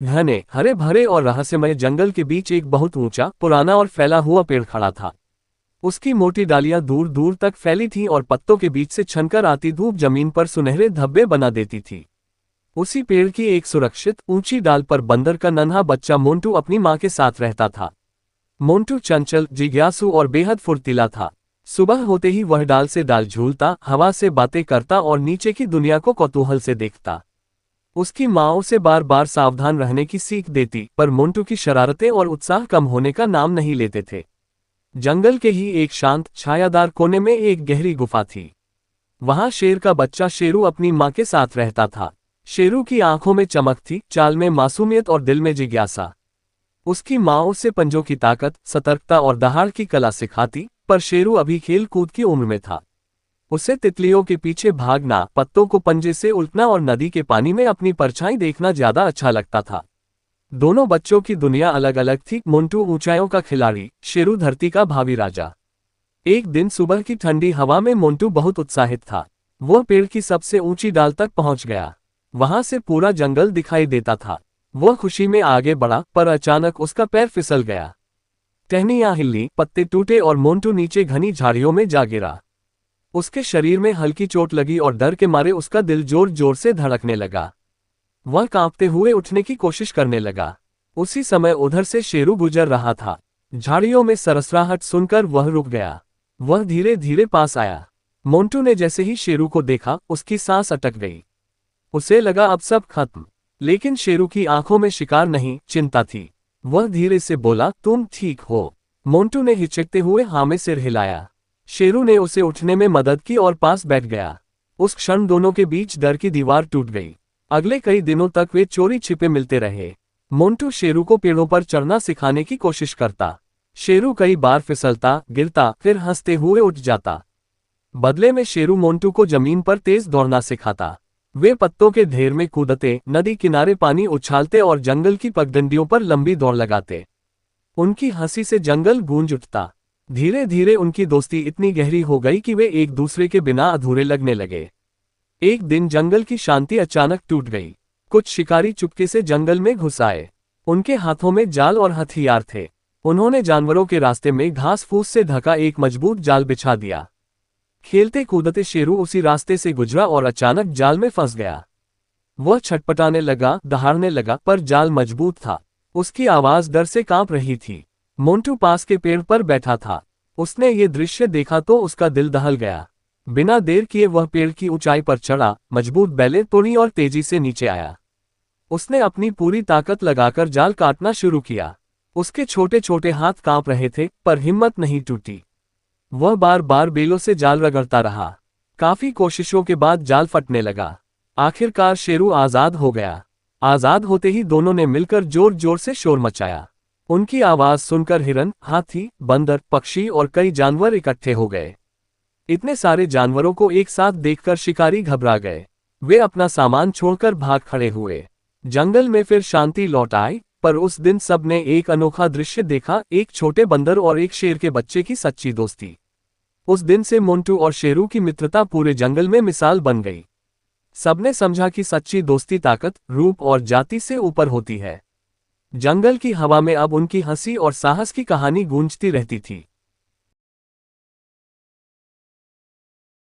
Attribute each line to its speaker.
Speaker 1: घने हरे भरे और रहस्यमय जंगल के बीच एक बहुत ऊंचा, पुराना और फैला हुआ पेड़ खड़ा था। उसकी मोटी डालियां दूर दूर तक फैली थीं और पत्तों के बीच से छनकर आती धूप जमीन पर सुनहरे धब्बे बना देती थी। उसी पेड़ की एक सुरक्षित ऊंची डाल पर बंदर का नन्हा बच्चा मोंटू अपनी मां के साथ रहता था। मोंटू चंचल, जिज्ञासु और बेहद फुर्तीला था। सुबह होते ही वह डाल से डाल झूलता, हवा से बातें करता और नीचे की दुनिया को कौतूहल से देखता। उसकी माँ उसे बार बार सावधान रहने की सीख देती, पर मोंटू की शरारतें और उत्साह कम होने का नाम नहीं लेते थे। जंगल के ही एक शांत, छायादार कोने में एक गहरी गुफा थी। वहां शेर का बच्चा शेरू अपनी माँ के साथ रहता था। शेरू की आंखों में चमक थी, चाल में मासूमियत और दिल में जिज्ञासा। उसकी माँ उसे पंजों की ताकत, सतर्कता और दहाड़ की कला सिखाती, पर शेरू अभी खेल कूद की उम्र में था। उसे तितलियों के पीछे भागना, पत्तों को पंजे से उल्टना और नदी के पानी में अपनी परछाई देखना ज्यादा अच्छा लगता था। दोनों बच्चों की दुनिया अलग अलग थी। मोंटू ऊंचाइयों का खिलाड़ी, शेरू धरती का भावी राजा। एक दिन सुबह की ठंडी हवा में मोंटू बहुत उत्साहित था। वह पेड़ की सबसे ऊंची डाल तक पहुंच गया। वहां से पूरा जंगल दिखाई देता था। वह खुशी में आगे बढ़ा, पर अचानक उसका पैर फिसल गया। टहनियां हिली, पत्ते टूटे और मोंटू नीचे घनी झाड़ियों में जा गिरा। उसके शरीर में हल्की चोट लगी और डर के मारे उसका दिल जोर जोर से धड़कने लगा। वह कांपते हुए उठने की कोशिश करने लगा। उसी समय उधर से शेरू गुजर रहा था। झाड़ियों में सरसराहट सुनकर वह रुक गया। वह धीरे धीरे पास आया। मोंटू ने जैसे ही शेरू को देखा, उसकी सांस अटक गई। उसे लगा अब सब खत्म। लेकिन शेरू की आंखों में शिकार नहीं, चिंता थी। वह धीरे से बोला, तुम ठीक हो? मोंटू ने हिचकते हुए हाँ में सिर हिलाया। शेरू ने उसे उठने में मदद की और पास बैठ गया। उस क्षण दोनों के बीच डर की दीवार टूट गई। अगले कई दिनों तक वे चोरी छिपे मिलते रहे। मोंटू शेरू को पेड़ों पर चढ़ना सिखाने की कोशिश करता। शेरू कई बार फिसलता, गिरता, फिर हंसते हुए उठ जाता। बदले में शेरू मोंटू को जमीन पर तेज दौड़ना सिखाता। वे पत्तों के ढेर में कूदते, नदी किनारे पानी उछालते और जंगल की पगडंडियों पर लंबी दौड़ लगाते। उनकी हंसी से जंगल गूंज उठता। धीरे धीरे उनकी दोस्ती इतनी गहरी हो गई कि वे एक दूसरे के बिना अधूरे लगने लगे। एक दिन जंगल की शांति अचानक टूट गई। कुछ शिकारी चुपके से जंगल में घुस आए। उनके हाथों में जाल और हथियार थे। उन्होंने जानवरों के रास्ते में घास फूस से ढका एक मजबूत जाल बिछा दिया। खेलते कूदते शेरू उसी रास्ते से गुजरा और अचानक जाल में फंस गया। वह छटपटाने लगा, दहाड़ने लगा, पर जाल मजबूत था। उसकी आवाज डर से कांप रही थी। मोंटू पास के पेड़ पर बैठा था। उसने ये दृश्य देखा तो उसका दिल दहल गया। बिना देर किए वह पेड़ की ऊंचाई पर चढ़ा, मजबूत बेलें तोड़ी और तेजी से नीचे आया। उसने अपनी पूरी ताकत लगाकर जाल काटना शुरू किया। उसके छोटे छोटे हाथ कांप रहे थे, पर हिम्मत नहीं टूटी। वह बार बार बेलों से जाल रगड़ता रहा। काफी कोशिशों के बाद जाल फटने लगा। आखिरकार शेरू आजाद हो गया। आजाद होते ही दोनों ने मिलकर जोर जोर से शोर मचाया। उनकी आवाज सुनकर हिरन, हाथी, बंदर, पक्षी और कई जानवर इकट्ठे हो गए। इतने सारे जानवरों को एक साथ देखकर शिकारी घबरा गए। वे अपना सामान छोड़कर भाग खड़े हुए। जंगल में फिर शांति लौट आई, पर उस दिन सबने एक अनोखा दृश्य देखा, एक छोटे बंदर और एक शेर के बच्चे की सच्ची दोस्ती। उस दिन से मोंटू और शेरू की मित्रता पूरे जंगल में मिसाल बन गई। सबने समझा कि सच्ची दोस्ती ताकत, रूप और जाति से ऊपर होती है। जंगल की हवा में अब उनकी हंसी और साहस की कहानी गूंजती रहती थी।